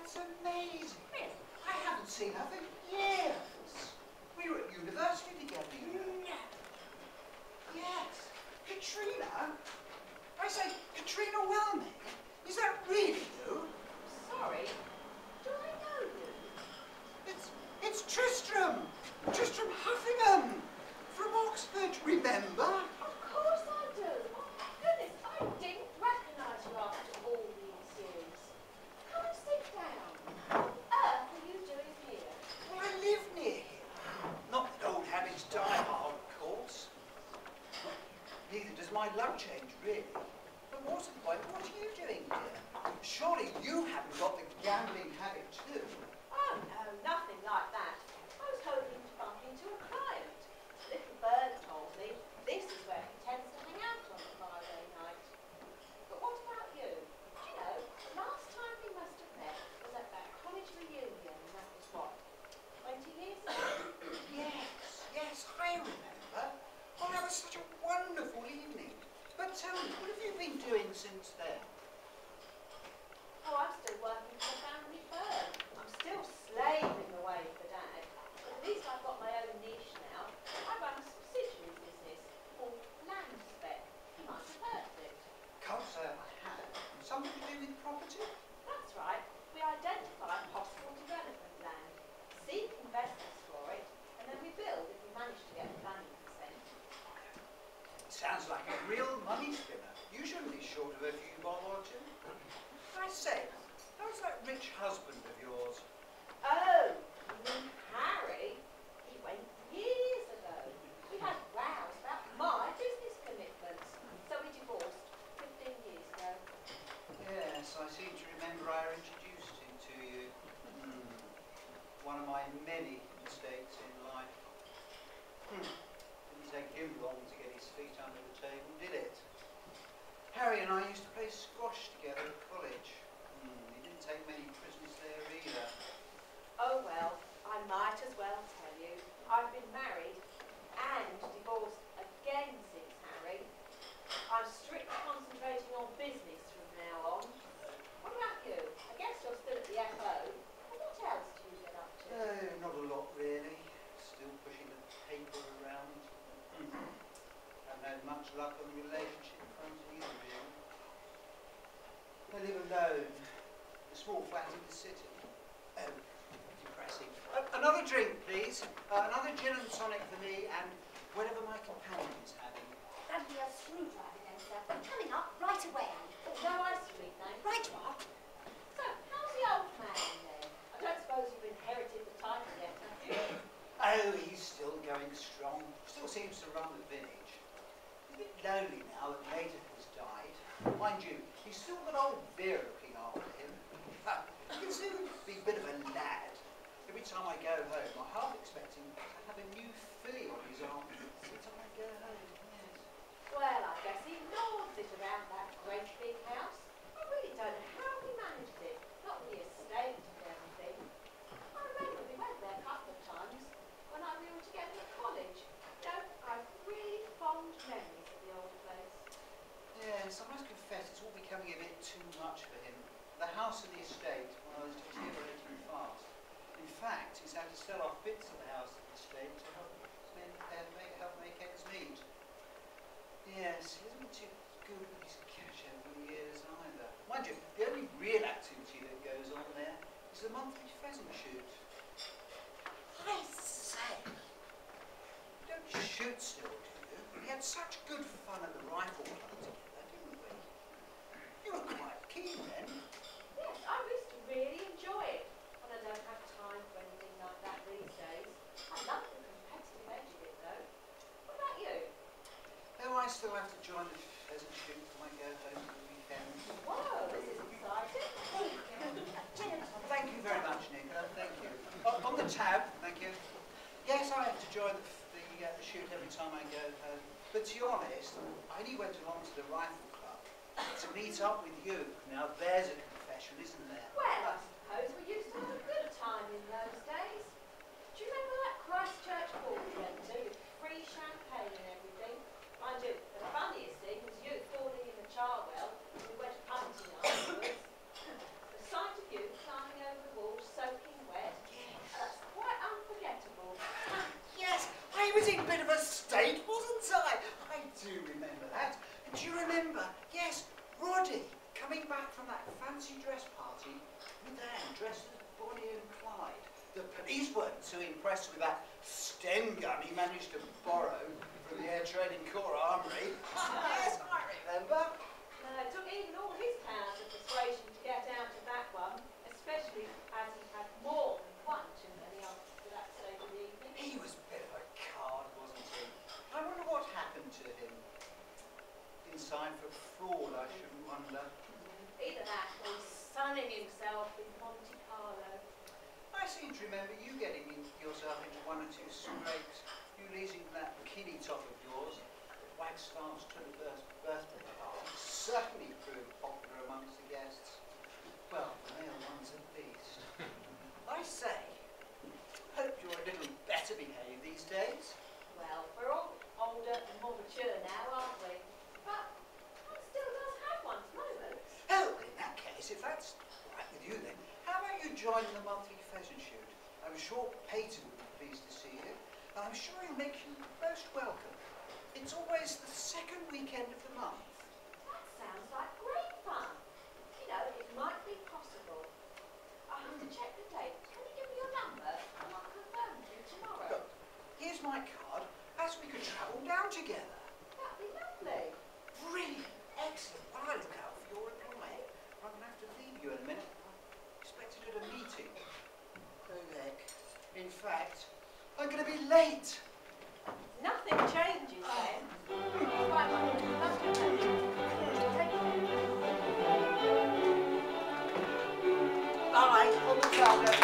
That's amazing. I haven't seen her for years. We were at university together, you know. Yes. Catrina? I say, Catrina Wellmade? Is that really you? Sorry, do I know you? It's Tristram! Tristram Huffingham! From Oxford, remember? Of course I do. Oh, goodness, I didn't recognise you after all these years. Come and sit down. What on earth are you doing here? Well, I live near here. Not that old habits die hard, of course. Neither does my love change, really. But what's the point? What are you doing here? Surely you haven't got the gambling habit too. Oh no, nothing like that. I was hoping to bump into a client. Little bird told me this is where he tends to hang out on a Friday night. But what about you? Do you know, the last time we must have met was at that college reunion, and that was what, 20 years ago? Yes, I remember. Oh, that was such a wonderful evening. But tell me, what have you been doing since then? Oh, I'm still working for the family firm. I'm still slaving away for Dad. But at least I've got my own niche now. I run a subsidiary business called Land Spec. You might have heard of it. Can't say I have. Something to do with property? That's right. We identify possible development land, seek investors for it, and then we build if we manage to get planning consent. Sounds like a real money spinner. You shouldn't be short of a few bob or two. I say, how's that rich husband of yours? Oh, you mean Harry? He went years ago. We had rows about my business commitments, so we divorced 15 years ago. Yes, I seem to remember I introduced him to you. One of my many mistakes in life. Didn't take him long to get his feet under the table, did it? Harry and I used to play squash together at college. He didn't take many prisoners there either. Oh well, I might as well tell you. I've been married and divorced again since Harry. I'm strictly concentrating on business from now on. What about you? I guess you're still at the FO. What else do you get up to? Not a lot really. Still pushing the paper around. Haven't had much luck on the relationship front either really. I live alone. In a small flat in the city. Oh, depressing. Another drink, please. Another gin and tonic for me, and whatever my companion is having. That'd be a screwdriver then, sir. Coming up right away. No ice cream, thanks. Right you are. So, how's the old man then? I don't suppose you've inherited the title yet, have you? Oh, he's still going strong. Still seems to run the village. He's a bit lonely now that Mater has died. Mind you, he's still got old Vera looking after him. He can still be a bit of a lad. Every time I go home, I half expect him to have a new filly on his arm. Every time I go home, yes. Well, I guess he lords it around that great big house. I really don't know how he managed it. Not with the estate and everything. I remember we went there a couple of times when we were together at college. You know, I've really fond memories of the old place. Yes, I must confess it's all becoming a bit too much for him. The house and the estate, well, is deteriorating fast. In fact, he's had to sell off bits of the house and the estate to help make ends meet. Yes, he hasn't been too good with his cash over the years either. Mind you, the only real activity that goes on there is the monthly pheasant shoot. I say. You don't shoot still, do you? We had such good fun at the rifle club together, didn't we? You were quite keen then. Yes, I used to really enjoy it. But I don't have time for anything like that these days. I love the competitive edge of it though. What about you? Oh, I still have to join the pheasant shoot when I go home for the weekend. Whoa, this is exciting. There you go. Thank you very much, Nicola. Thank you. On the tab, thank you. Yes, I have to join the shoot every time I go home. But to be honest, I only went along to the rifle club to meet up with you. Now there's a confession, isn't there? Well, I suppose we used to have a good time in those days. Do you remember that Christchurch ball we went to with free champagne and everything? Mind you, the funniest thing was you falling in the charwell when we went hunting afterwards. The sight of you climbing over Yes, Roddy, coming back from that fancy dress party with Anne dressed as Bonnie and Clyde. The police weren't too impressed with that Sten gun he managed to borrow from the Air Training Corps Armoury. Yes, I remember. It took even all his powers of persuasion to get out of that one, especially as he had more than one too many answers to that stage of the evening. He was a bit of a card, wasn't he? I wonder what happened to him. Been signed for fraud, I shouldn't wonder. Either that or sunning himself in Monte Carlo. I seem to remember you getting yourself into one or two scrapes. You leasing that bikini top of yours at Wagstaff's 21st birthday party certainly proved popular amongst the guests. Well, the male ones at least. I say, hope you're a little better behaved these days. Well, we're all older and more mature now, aren't we? But one still does have one's moments. Oh, in that case, if that's right with you then, how about you join the monthly pheasant shoot? I'm sure Pater would be pleased to see you, and I'm sure he'll make you most welcome. It's always the second weekend of the month. That sounds like great fun. You know, it might be possible. I'll have to check the date. Can you give me your number? And I'll confirm with you tomorrow. Look, here's my card, as we could travel down together. That'd be lovely. Brilliant, excellent. Well, I look out for your reply. I'm going to have to leave you in a minute. I'm expected at a meeting. Oh, heck. In fact, I'm going to be late. Nothing changes then. Right, lovely. Bye, on the calendar.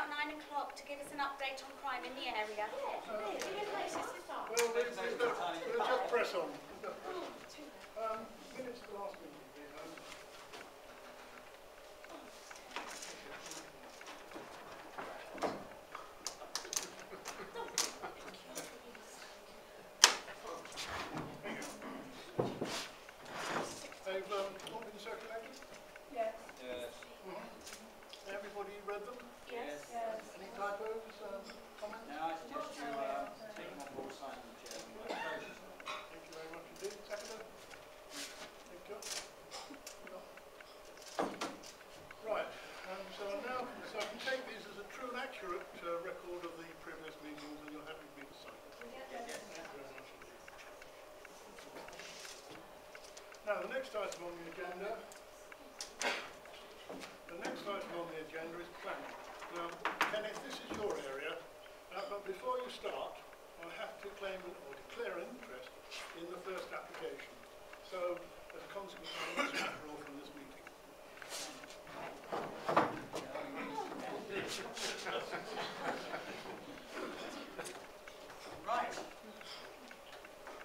about 9 o'clock to give us an update on crime in the area. We'll just press on. Minutes of the last meeting, please. They've all been circulated? Yes. Yes. Everybody read them? Yes. Yes. Any typos, comments? Now I suggest you take them on board, sign them, Chairman. Thank you very much indeed. Seconder? Thank you. Right, so I can take these as a true and accurate record of the previous meetings, and you're happy with me to sign them. Thank you very much indeed. Now, the next item on the agenda is planning. Now, Kenneth, this is your area, but before you start, I have to claim or declare an interest in the first application. So, as a consequence, I must withdraw from this meeting. Right.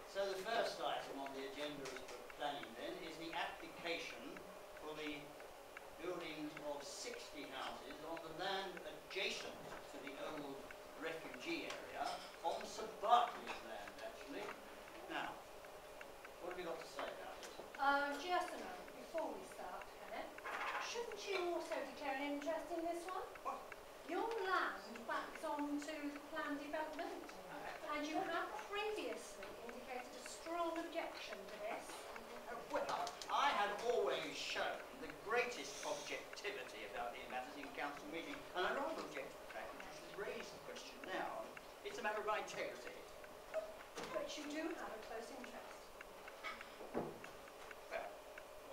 So the first item on the agenda is for planning then is the application for the building of 60 houses on the land adjacent to the old refugee area on Sir Berkeley's land actually. Now, what have you got to say about it? Just a moment, before we start, Kenneth, shouldn't you also declare an interest in this one? What? Your land backs onto the planned development, and you have previously indicated a strong objection to this. Well, I have always shown the greatest objectivity about these matters in council meeting, and I rather object to the fact that you should raise the question now. It's a matter of my integrity. But you do have a close interest.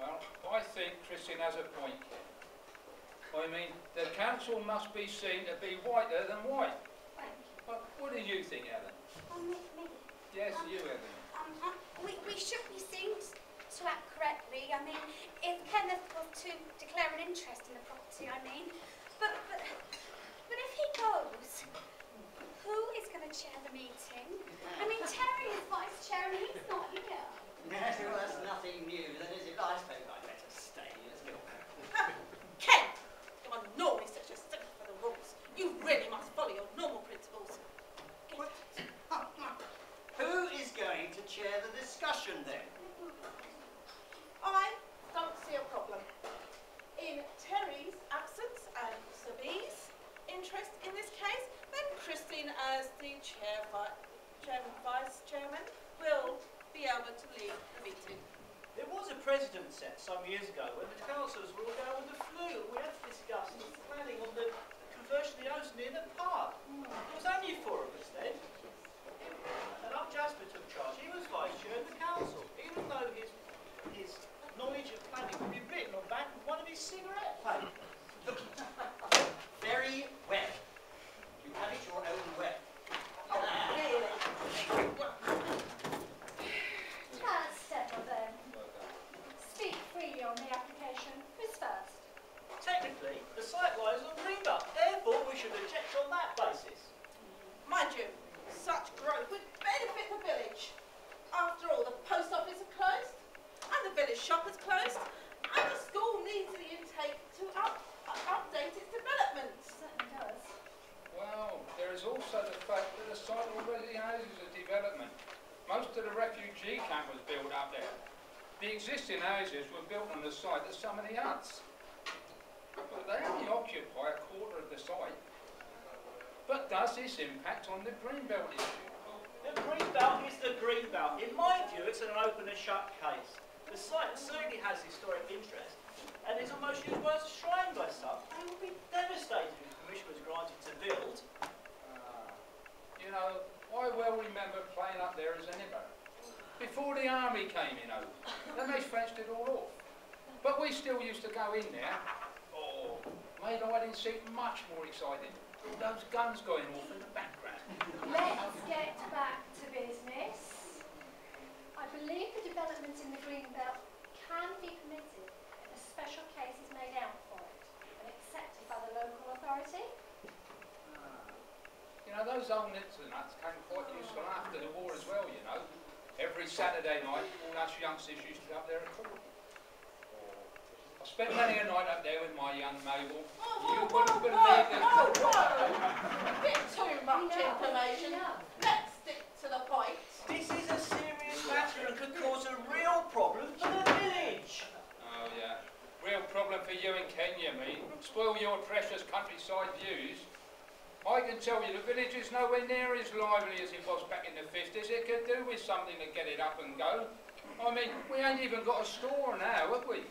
Well, I think Christine has a point. I mean, the council must be seen to be whiter than white. Thank you. But what do you think, Ellen? Me. Yes, you, Ellen. We should be seen to act correctly. I mean, if Kenneth was to declare an interest in the property, I mean. But if he goes, who is going to chair the meeting? I mean, Terry is vice chair and he's not here. Yes, well, that's nothing new, then is it? I suppose I'd better stay, let's go. Ken, you are normally such a stickler for the rules. You really must follow your normal principles. What? Who is going to chair the discussion then? I don't see a problem. In Terry's absence and Sir B's interest in this case, then Christine as the vice chairman will be able to lead the meeting. There was a precedent set some years ago when the councillors were all down with the flu. We had to discuss the planning on the conversion of the ocean in the park. There was only 4 of us then. And our Jasper took charge. He was vice chair of the council, even though his knowledge of planning could be written on the back of one of his cigarette papers. Very well. You have it your own way. Really? Let's settle then. Speak freely on the application. Who's first? Technically, the site lies on Reba. Therefore, we should object on that basis. Mind you, such growth would benefit the village. After all, the post office is closed, and the village shop is closed, and the school needs the intake to update its development. Certainly does. Well, there is also the fact that the site already houses a development. Most of the refugee camp was built up there. The existing houses were built on the site of some of the huts. But they only occupy a quarter of the site. But does this impact on the greenbelt issue? The greenbelt is the greenbelt. In my view, it's an open and shut case. The site certainly has historic interest and is almost used as a shrine by some. They will be devastated if permission was granted to build. You know, I well remember playing up there as anybody. Before the army came in over, then they fenced it all off. But we still used to go in there. Oh, made hide and seek much more exciting. All those guns going off in the background. Let's get back to business. I believe the development in the Greenbelt can be permitted if a special case is made out for it and accepted by the local authority. those old nips and nuts came quite useful after the war as well, you know. Every Saturday night, all us youngsters used to go up there and talk. I spent many a night up there with my young Mabel. You wouldn't believe it. A bit too much information. Let's stick to the point. This is a serious matter and could cause a real problem for the village. Oh, yeah. Real problem for you and Ken, you mean? Spoil your precious countryside views. I can tell you the village is nowhere near as lively as it was back in the 50s. It could do with something to get it up and go. I mean, we ain't even got a store now, have we?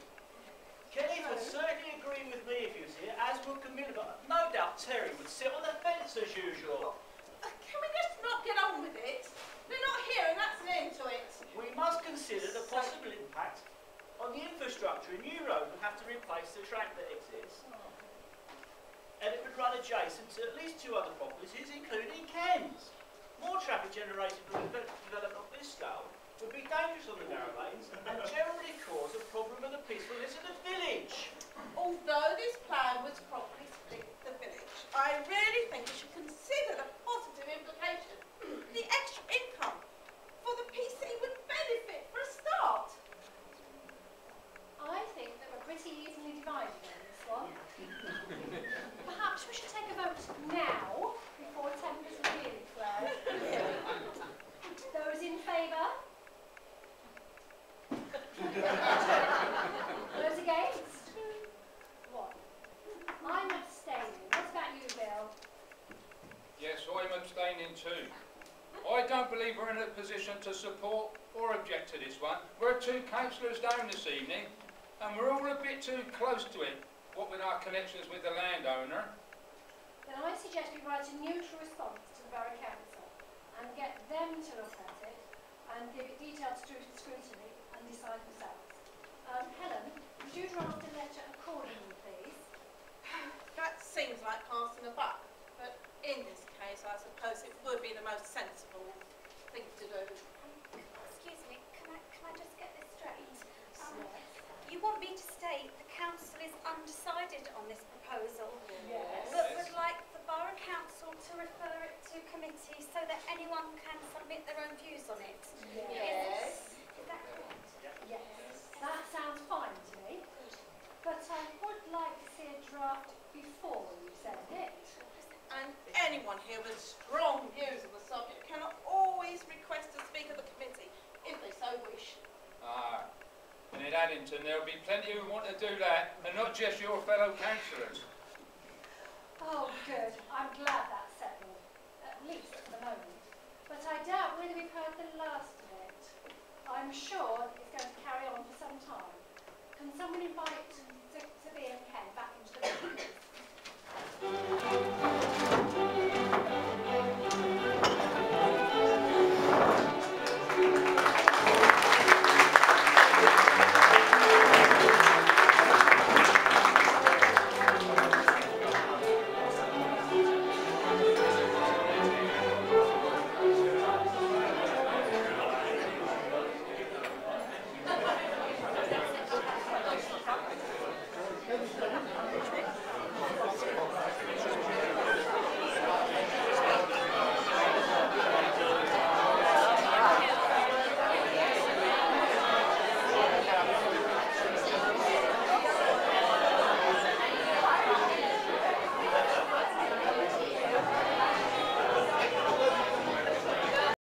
Kenneth would certainly agree with me if he was here, as would Camilla, but no doubt Terry would sit on the fence as usual. Can we just not get on with it? They're not here and that's an end to it. We must consider the possible impact on the infrastructure. A new road would have to replace the track that exists. And it would run adjacent to at least 2 other properties, including Ken's. More traffic generated from a development of this scale would be dangerous on the narrow lanes and generally cause a problem with the peacefulness of the village. Although this plan was properly split the village, I really think we should consider the positive implication. The extra income for the PC would benefit for a start. I think that we're pretty evenly divided on this one. Perhaps we should take a vote now, before tempers really flare. Those in favour? Those against? 1. I'm abstaining. What about you, Bill? Yes, I'm abstaining too. I don't believe we're in a position to support or object to this one. We're 2 councillors down this evening, and we're all a bit too close to it, what with our connections with the landowner. Then I suggest we write a neutral response to the Borough Council and get them to look at it and give it detailed scrutiny and decide themselves. Helen, would you draft a letter accordingly, please? That seems like passing a buck, but in this case I suppose it would be the most sensible thing to do. Excuse me, can I just get this straight? You want me to state the council is undecided on this proposal, Yes. but would like the Borough Council to refer it to committee so that anyone can submit their own views on it? Yes. Is that correct? Yes. That sounds fine to me. But I would like to see a draft before you send it. And anyone here with strong views on the subject can always request to speak at the committee if they so wish. Ah, and in Addington there'll be plenty who want to do that, and not just your fellow councillors. Oh, good. I'm glad that's settled, at least for the moment. But I doubt whether we've heard the last of it. I'm sure